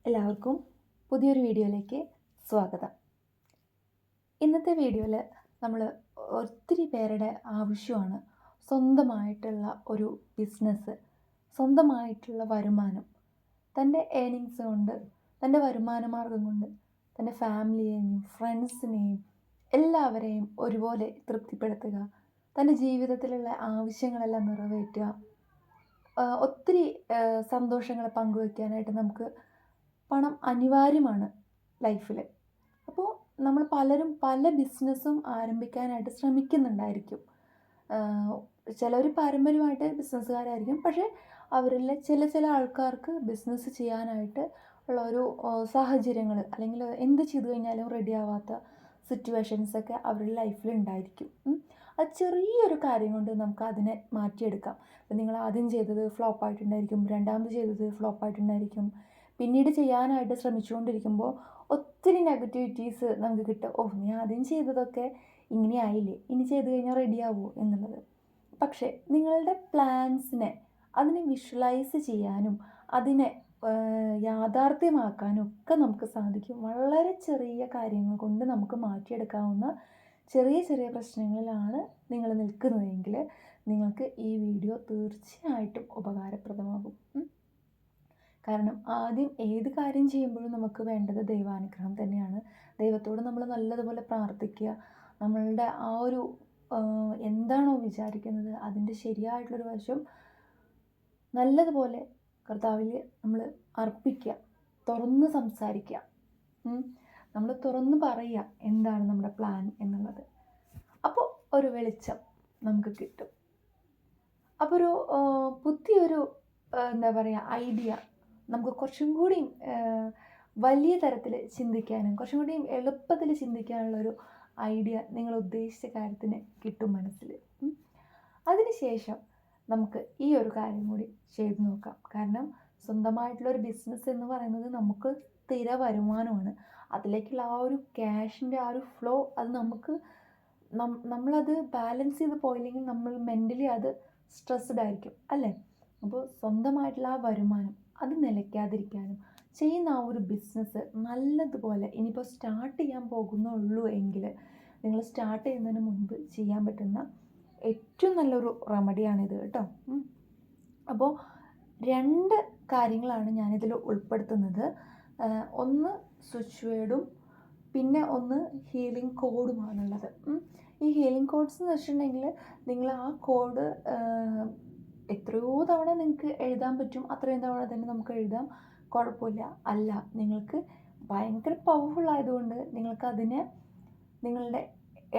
എല്ലാവർക്കും പുതിയൊരു വീഡിയോയിലേക്ക് സ്വാഗതം. ഇന്നത്തെ വീഡിയോയിൽ നമ്മൾ ഒത്തിരി പേരുടെ ആവശ്യമാണ് സ്വന്തമായിട്ടുള്ള ഒരു ബിസിനസ്, സ്വന്തമായിട്ടുള്ള വരുമാനം, തൻ്റെ ഏണിങ്സ് കൊണ്ട്, തൻ്റെ വരുമാന മാർഗം കൊണ്ട് തൻ്റെ ഫാമിലിയെയും ഫ്രണ്ട്സിനെയും എല്ലാവരെയും ഒരുപോലെ തൃപ്തിപ്പെടുത്തുക, തൻ്റെ ജീവിതത്തിലുള്ള ആവശ്യങ്ങളെല്ലാം നിറവേറ്റുക, ഒത്തിരി സന്തോഷങ്ങൾ പങ്കുവയ്ക്കാനായിട്ട് നമുക്ക് പണം അനിവാര്യമാണ് ലൈഫിൽ. അപ്പോൾ നമ്മൾ പലരും പല ബിസിനസ്സും ആരംഭിക്കാനായിട്ട് ശ്രമിക്കുന്നുണ്ടായിരിക്കും. ചിലർ പാരമ്പര്യമായിട്ട് ബിസിനസ്സുകാരായിരിക്കും, പക്ഷേ അവരിലെ ചില ആൾക്കാർക്ക് ബിസിനസ് ചെയ്യാനായിട്ട് ഉള്ള ഒരു സാഹചര്യങ്ങൾ അല്ലെങ്കിൽ എന്ത് ചെയ്തു കഴിഞ്ഞാലും റെഡി ആവാത്ത സിറ്റുവേഷൻസൊക്കെ അവരുടെ ലൈഫിൽ ഉണ്ടായിരിക്കും. അത് ചെറിയൊരു കാര്യം കൊണ്ട് നമുക്ക് അതിനെ മാറ്റിയെടുക്കാം. അപ്പം നിങ്ങൾ ആദ്യം ചെയ്തത് ഫ്ലോപ്പായിട്ടുണ്ടായിരിക്കും, രണ്ടാമത് ചെയ്തത് ഫ്ലോപ്പായിട്ടുണ്ടായിരിക്കും. പിന്നീട് ചെയ്യാനായിട്ട് ശ്രമിച്ചുകൊണ്ടിരിക്കുമ്പോൾ ഒത്തിരി നെഗറ്റിവിറ്റീസ് നമുക്ക് കിട്ടും. നീ ആദ്യം ചെയ്തതൊക്കെ ഇങ്ങനെ ആയില്ലേ, ഇനി ചെയ്ത് കഴിഞ്ഞാൽ റെഡിയാവുമോ എന്നുള്ളത്. പക്ഷേ നിങ്ങളുടെ പ്ലാൻസിനെ അതിനെ വിഷ്വലൈസ് ചെയ്യാനും അതിനെ യാഥാർത്ഥ്യമാക്കാനും ഒക്കെ നമുക്ക് സാധിക്കും. വളരെ ചെറിയ കാര്യങ്ങൾ കൊണ്ട് നമുക്ക് മാറ്റിയെടുക്കാവുന്ന ചെറിയ ചെറിയ പ്രശ്നങ്ങളിലാണ് നിങ്ങൾ നിൽക്കുന്നതെങ്കിൽ നിങ്ങൾക്ക് ഈ വീഡിയോ തീർച്ചയായിട്ടും ഉപകാരപ്രദമാകും. കാരണം ആദ്യം ഏത് കാര്യം ചെയ്യുമ്പോഴും നമുക്ക് വേണ്ടത് ദൈവാനുഗ്രഹം തന്നെയാണ്. ദൈവത്തോട് നമ്മൾ നല്ലതുപോലെ പ്രാർത്ഥിക്കുക. നമ്മളുടെ ആ ഒരു എന്താണോ വിചാരിക്കുന്നത് അതിൻ്റെ ശരിയായിട്ടുള്ളൊരു വശം നല്ലതുപോലെ കർത്താവിൽ നമ്മൾ അർപ്പിക്കുക, തുറന്ന് സംസാരിക്കുക, നമ്മൾ തുറന്ന് പറയുക എന്താണ് നമ്മുടെ പ്ലാൻ എന്നുള്ളത്. അപ്പോൾ ഒരു വെളിച്ചം നമുക്ക് കിട്ടും. അപ്പോൾ ഒരു പുതിയൊരു എന്താ പറയുക ഐഡിയ നമുക്ക് കുറച്ചും കൂടി വലിയ തരത്തിൽ ചിന്തിക്കാനും കുറച്ചും കൂടി എളുപ്പത്തിൽ ചിന്തിക്കാനുള്ളൊരു ഐഡിയ നിങ്ങൾ ഉദ്ദേശിച്ച കാര്യത്തിന് കിട്ടും മനസ്സിൽ. അതിനുശേഷം നമുക്ക് ഈ ഒരു കാര്യം കൂടി ചെയ്തു നോക്കാം. കാരണം സ്വന്തമായിട്ടുള്ളൊരു ബിസിനസ് എന്ന് പറയുന്നത് നമുക്ക് സ്ഥിര വരുമാനമാണ്. അതിലേക്കുള്ള ആ ഒരു ക്യാഷിൻ്റെ ആ ഒരു ഫ്ലോ അത് നമുക്ക് നമ്മളത് ബാലൻസ് ചെയ്ത് പോയില്ലെങ്കിൽ നമ്മൾ മെൻ്റലി അത് സ്ട്രെസ്ഡ് ആയിരിക്കും അല്ലേ. അപ്പോൾ സ്വന്തമായിട്ടുള്ള ആ വരുമാനം അത് നിലയ്ക്കാതിരിക്കാനും ചെയ്യുന്ന ആ ഒരു ബിസിനസ് നല്ലതുപോലെ ഇനിയിപ്പോൾ സ്റ്റാർട്ട് ചെയ്യാൻ പോകുന്നുള്ളൂ എങ്കിൽ നിങ്ങൾ സ്റ്റാർട്ട് ചെയ്യുന്നതിന് മുൻപ് ചെയ്യാൻ പറ്റുന്ന ഏറ്റവും നല്ലൊരു റെമഡിയാണിത് കേട്ടോ. അപ്പോൾ 2 കാര്യങ്ങളാണ് ഞാനിതിൽ ഉൾപ്പെടുത്തുന്നത്. ഒന്ന് സ്വിച്ച് വേർഡും പിന്നെ ഒന്ന് ഹീലിംഗ് കോഡുമാണുള്ളത്. ഈ ഹീലിംഗ് കോഡ്സ് എന്ന് വെച്ചിട്ടുണ്ടെങ്കിൽ നിങ്ങൾ ആ കോഡ് എത്രയോ തവണ നിങ്ങൾക്ക് എഴുതാൻ പറ്റും, അത്രയും തവണ തന്നെ നമുക്ക് എഴുതാം, കുഴപ്പമില്ല. അല്ല, നിങ്ങൾക്ക് ഭയങ്കര പവർഫുൾ ആയതുകൊണ്ട് നിങ്ങൾക്കതിനെ നിങ്ങളുടെ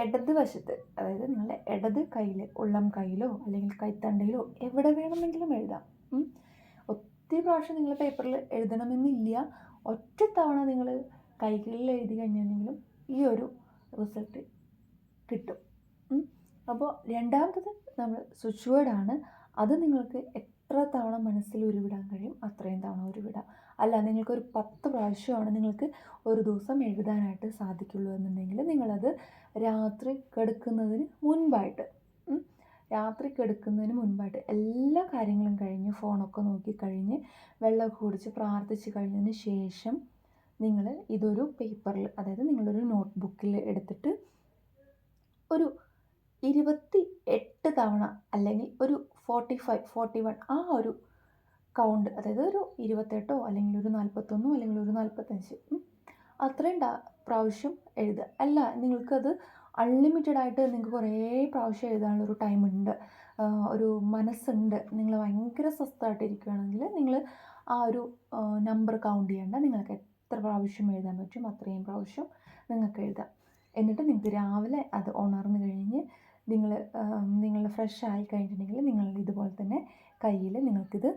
ഇടത് വശത്ത്, അതായത് നിങ്ങളുടെ ഇടത് കയ്യിൽ, ഉള്ളം കയ്യിലോ അല്ലെങ്കിൽ കൈത്തണ്ടയിലോ എവിടെ വേണമെങ്കിലും എഴുതാം. ഒത്തിരി പ്രാവശ്യം നിങ്ങൾ പേപ്പറിൽ എഴുതണമെന്നില്ല. ഒറ്റ തവണ നിങ്ങൾ കൈകളിൽ എഴുതി കഴിഞ്ഞിട്ടുണ്ടെങ്കിലും ഈ ഒരു റിസൾട്ട് കിട്ടും. അപ്പോൾ രണ്ടാമത്തത് നമ്മൾ സ്വിച്ച് വേർഡാണ്. അത് നിങ്ങൾക്ക് എത്ര തവണ മനസ്സിൽ ഉരുവിടാൻ കഴിയും അത്രയും തവണ ഉരുവിടാം. അല്ല, നിങ്ങൾക്കൊരു 10 പ്രാവശ്യമാണ് നിങ്ങൾക്ക് ഒരു ദിവസം എഴുതാനായിട്ട് സാധിക്കുള്ളൂ എന്നുണ്ടെങ്കിൽ നിങ്ങളത് രാത്രി കിടക്കുന്നതിന് മുൻപായിട്ട് എല്ലാ കാര്യങ്ങളും കഴിഞ്ഞ് ഫോണൊക്കെ നോക്കിക്കഴിഞ്ഞ് വെള്ളമൊക്കെ കുടിച്ച് പ്രാർത്ഥിച്ച് കഴിഞ്ഞതിന് ശേഷം നിങ്ങൾ ഇതൊരു പേപ്പറിൽ, അതായത് നിങ്ങളൊരു നോട്ട്ബുക്കിൽ എടുത്തിട്ട് ഒരു 28 തവണ അല്ലെങ്കിൽ ഒരു 45, 41 ആ ഒരു കൗണ്ട്, അതായത് ഒരു 28 അല്ലെങ്കിൽ ഒരു 41 അല്ലെങ്കിൽ ഒരു 45 അത്രയും പ്രാവശ്യം എഴുതുക. അല്ല, നിങ്ങൾക്കത് അൺലിമിറ്റഡ് ആയിട്ട് നിങ്ങൾക്ക് കുറേ പ്രാവശ്യം എഴുതാനുള്ളൊരു ടൈമുണ്ട്, ഒരു മനസ്സുണ്ട്, നിങ്ങൾ ഭയങ്കര സ്വസ്ഥമായിട്ടിരിക്കുകയാണെങ്കിൽ നിങ്ങൾ ആ ഒരു നമ്പർ കൗണ്ട് ചെയ്യേണ്ട. നിങ്ങൾക്ക് എത്ര പ്രാവശ്യം എഴുതാൻ പറ്റും അത്രയും പ്രാവശ്യം നിങ്ങൾക്ക് എഴുതാം. എന്നിട്ട് നിങ്ങൾക്ക് രാവിലെ അത് ഉണർന്നു കഴിഞ്ഞ് നിങ്ങൾ ഫ്രഷ് ആയി കഴിഞ്ഞിട്ടുണ്ടെങ്കിൽ നിങ്ങൾ ഇതുപോലെ തന്നെ കയ്യിൽ നിങ്ങൾക്കിത്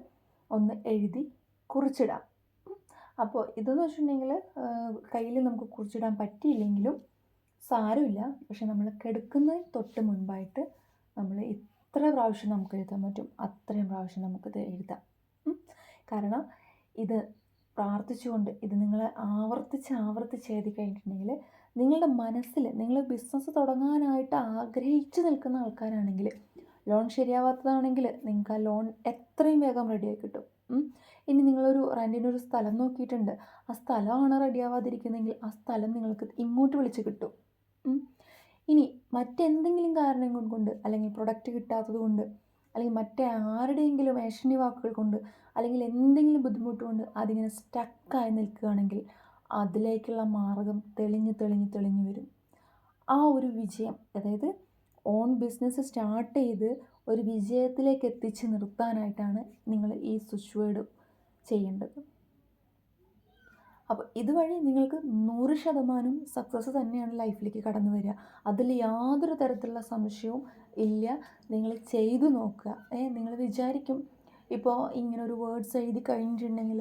ഒന്ന് എഴുതി കുറിച്ചിടാം. അപ്പോൾ ഇതെന്ന് വെച്ചിട്ടുണ്ടെങ്കിൽ കയ്യിൽ നമുക്ക് കുറിച്ചിടാൻ പറ്റിയില്ലെങ്കിലും സാരമില്ല. പക്ഷെ നമ്മൾ കിടക്കുന്നതിന് തൊട്ട് മുൻപായിട്ട് നമ്മൾ ഇത്ര പ്രാവശ്യം നമുക്ക് എഴുതാൻ പറ്റും അത്രയും പ്രാവശ്യം നമുക്കിത് എഴുതാം. കാരണം ഇത് പ്രാർത്ഥിച്ചുകൊണ്ട് ഇത് നിങ്ങൾ ആവർത്തിച്ച് എഴുതി കഴിഞ്ഞിട്ടുണ്ടെങ്കിൽ നിങ്ങളുടെ മനസ്സിൽ, നിങ്ങൾ ബിസിനസ് തുടങ്ങാനായിട്ട് ആഗ്രഹിച്ച് നിൽക്കുന്ന ആൾക്കാരാണെങ്കിൽ, ലോൺ ശരിയാവാത്തതാണെങ്കിൽ നിങ്ങൾക്ക് ആ ലോൺ എത്രയും വേഗം റെഡിയായി കിട്ടും. ഇനി നിങ്ങളൊരു റെൻറ്റിനൊരു സ്ഥലം നോക്കിയിട്ടുണ്ട്, ആ സ്ഥലമാണ് റെഡിയാവാതിരിക്കുന്നതെങ്കിൽ ആ സ്ഥലം നിങ്ങൾക്ക് ഇങ്ങോട്ട് വിളിച്ച് കിട്ടും. ഇനി മറ്റെന്തെങ്കിലും കാരണങ്ങൾ കൊണ്ട്, അല്ലെങ്കിൽ പ്രൊഡക്റ്റ് കിട്ടാത്തത് കൊണ്ട്, അല്ലെങ്കിൽ മറ്റേ ആരുടെയെങ്കിലും ഏഷണി വാക്കുകൾ കൊണ്ട്, അല്ലെങ്കിൽ എന്തെങ്കിലും ബുദ്ധിമുട്ട് കൊണ്ട് അതിങ്ങനെ സ്റ്റക്കായി നിൽക്കുകയാണെങ്കിൽ അതിലേക്കുള്ള മാർഗം തെളിഞ്ഞ് തെളിഞ്ഞ് തെളിഞ്ഞ് വരും. ആ ഒരു വിജയം, അതായത് ഓൺ ബിസിനസ് സ്റ്റാർട്ട് ചെയ്ത് ഒരു വിജയത്തിലേക്ക് എത്തിച്ച് നിർത്താനായിട്ടാണ് നിങ്ങൾ ഈ സ്വിച്ച് വേർഡ് ചെയ്യേണ്ടത്. അപ്പോൾ ഇതുവഴി നിങ്ങൾക്ക് 100% സക്സസ് തന്നെയാണ് ലൈഫിലേക്ക് കടന്നു വരിക. അതിൽ യാതൊരു തരത്തിലുള്ള സംശയവും ഇല്ല. നിങ്ങൾ ചെയ്തു നോക്കുക. നിങ്ങൾ വിചാരിക്കും ഇപ്പോൾ ഇങ്ങനൊരു വേർഡ്സ് എഴുതി കഴിഞ്ഞിട്ടുണ്ടെങ്കിൽ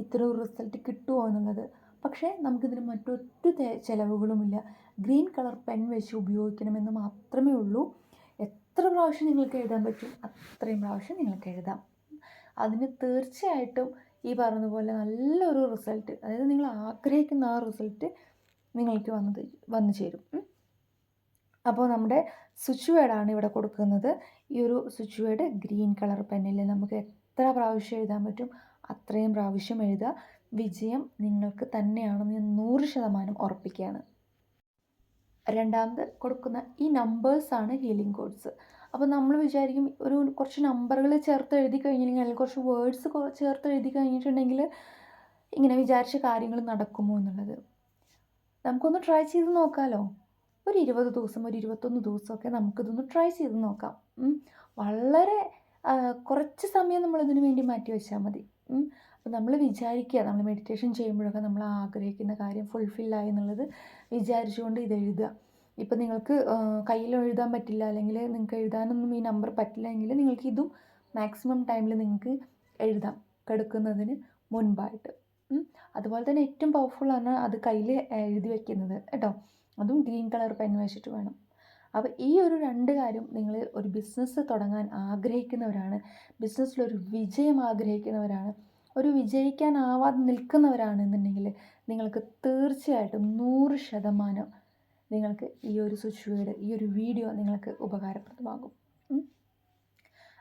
ഇത്ര ഒരു റിസൾട്ട് കിട്ടുമോ എന്നുള്ളത്. പക്ഷേ നമുക്കിതിന് മറ്റൊരു ചിലവുകളുമില്ല. ഗ്രീൻ കളർ പെൻ വെച്ച് ഉപയോഗിക്കണമെന്ന് മാത്രമേ ഉള്ളൂ. എത്ര പ്രാവശ്യം നിങ്ങൾക്ക് എഴുതാൻ പറ്റും അത്രയും പ്രാവശ്യം നിങ്ങൾക്ക് എഴുതാം. അതിന് തീർച്ചയായിട്ടും ഈ പറഞ്ഞതുപോലെ നല്ലൊരു റിസൾട്ട്, അതായത് നിങ്ങൾ ആഗ്രഹിക്കുന്ന ആ റിസൾട്ട് നിങ്ങൾക്ക് വന്നു ചേരും. അപ്പോൾ നമ്മുടെ സ്വിച്ച് വേർഡാണ് ഇവിടെ കൊടുക്കുന്നത്. ഈ ഒരു സ്വിച്ച് വേർഡ് ഗ്രീൻ കളർ പെന്നിൽ നമുക്ക് എത്ര പ്രാവശ്യം എഴുതാൻ പറ്റും അത്രയും പ്രാവശ്യം എഴുതുക. വിജയം നിങ്ങൾക്ക് തന്നെയാണെന്ന് ഞാൻ 100% ഉറപ്പിക്കുകയാണ്. രണ്ടാമത് കൊടുക്കുന്ന ഈ നമ്പേഴ്സാണ് ഹീലിംഗ് കോഡ്സ്. അപ്പോൾ നമ്മൾ വിചാരിക്കും കുറച്ച് നമ്പറുകൾ ചേർത്ത് എഴുതി കഴിഞ്ഞില്ലെങ്കിൽ, അല്ലെങ്കിൽ കുറച്ച് വേർഡ്സ് ചേർത്ത് എഴുതി കഴിഞ്ഞിട്ടുണ്ടെങ്കിൽ ഇങ്ങനെ വിചാരിച്ച കാര്യങ്ങൾ നടക്കുമോ എന്നുള്ളത്. നമുക്കൊന്ന് ട്രൈ ചെയ്ത് നോക്കാമല്ലോ. ഒരു 20 ദിവസം, ഒരു 21 ദിവസമൊക്കെ നമുക്കിതൊന്ന് ട്രൈ ചെയ്ത് നോക്കാം. വളരെ കുറച്ച് സമയം നമ്മളിതിനു വേണ്ടി മാറ്റി വെച്ചാൽ മതി. അപ്പോൾ നമ്മൾ വിചാരിക്കുക, നമ്മൾ മെഡിറ്റേഷൻ ചെയ്യുമ്പോഴൊക്കെ നമ്മൾ ആഗ്രഹിക്കുന്ന കാര്യം ഫുൾഫില്ലായി എന്നുള്ളത് വിചാരിച്ചുകൊണ്ട് ഇത് എഴുതുക. ഇപ്പം നിങ്ങൾക്ക് കയ്യിൽ എഴുതാൻ പറ്റില്ല, അല്ലെങ്കിൽ നിങ്ങൾക്ക് എഴുതാനൊന്നും ഈ നമ്പർ പറ്റില്ല എങ്കിൽ നിങ്ങൾക്ക് ഇതും മാക്സിമം ടൈമിൽ നിങ്ങൾക്ക് എഴുതാം, കിടക്കുന്നതിന് മുൻപായിട്ട്. അതുപോലെ തന്നെ ഏറ്റവും പവർഫുള്ളാണ് അത് കയ്യിൽ എഴുതി വയ്ക്കുന്നത് കേട്ടോ. അതും ഗ്രീൻ കളർ പെൻ വെച്ചിട്ട് വേണം. അപ്പോൾ ഈ ഒരു 2 കാര്യം, നിങ്ങൾ ഒരു ബിസിനസ് തുടങ്ങാൻ ആഗ്രഹിക്കുന്നവരാണ്, ബിസിനസ്സിലൊരു വിജയം ആഗ്രഹിക്കുന്നവരാണ്, ഒരു വിജയിക്കാനാവാതെ നിൽക്കുന്നവരാണെന്നുണ്ടെങ്കിൽ നിങ്ങൾക്ക് തീർച്ചയായിട്ടും 100% നിങ്ങൾക്ക് ഈ ഒരു സ്വിച്ച് വേർഡ്, ഈ ഒരു വീഡിയോ നിങ്ങൾക്ക് ഉപകാരപ്രദമാകും.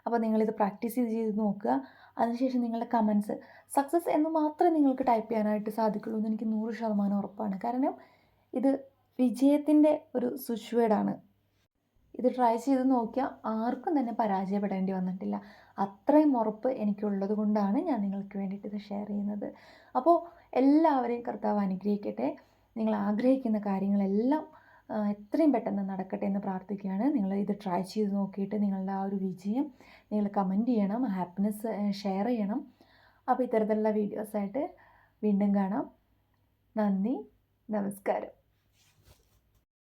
അപ്പോൾ നിങ്ങളിത് പ്രാക്ടീസ് ചെയ്ത് നോക്കുക. അതിനുശേഷം നിങ്ങളുടെ കമൻസ് സക്സസ് എന്ന് മാത്രമേ നിങ്ങൾക്ക് ടൈപ്പ് ചെയ്യാനായിട്ട് സാധിക്കുള്ളൂ എന്ന് എനിക്ക് 100% ഉറപ്പാണ്. കാരണം ഇത് വിജയത്തിൻ്റെ ഒരു സ്വിച്ച് വേർഡാണ്. ഇത് ട്രൈ ചെയ്ത് നോക്കിയാൽ ആർക്കും തന്നെ പരാജയപ്പെടേണ്ടി വന്നിട്ടില്ല. അത്രയും ഉറപ്പ് എനിക്കുള്ളത് കൊണ്ടാണ് ഞാൻ നിങ്ങൾക്ക് വേണ്ടിയിട്ട് ഇത് ഷെയർ ചെയ്യുന്നത്. അപ്പോൾ എല്ലാവരെയും കർത്താവ് അനുഗ്രഹിക്കട്ടെ. നിങ്ങൾ ആഗ്രഹിക്കുന്ന കാര്യങ്ങളെല്ലാം എത്രയും പെട്ടെന്ന് നടക്കട്ടെ എന്ന് പ്രാർത്ഥിക്കുകയാണ്. നിങ്ങൾ ഇത് ട്രൈ ചെയ്ത് നോക്കിയിട്ട് നിങ്ങളുടെ ആ ഒരു വിജയം നിങ്ങൾ കമൻറ്റ് ചെയ്യണം, ഹാപ്പിനെസ് ഷെയർ ചെയ്യണം. അപ്പോൾ ഇത്തരത്തിലുള്ള വീഡിയോസായിട്ട് വീണ്ടും കാണാം. നന്ദി, നമസ്കാരം.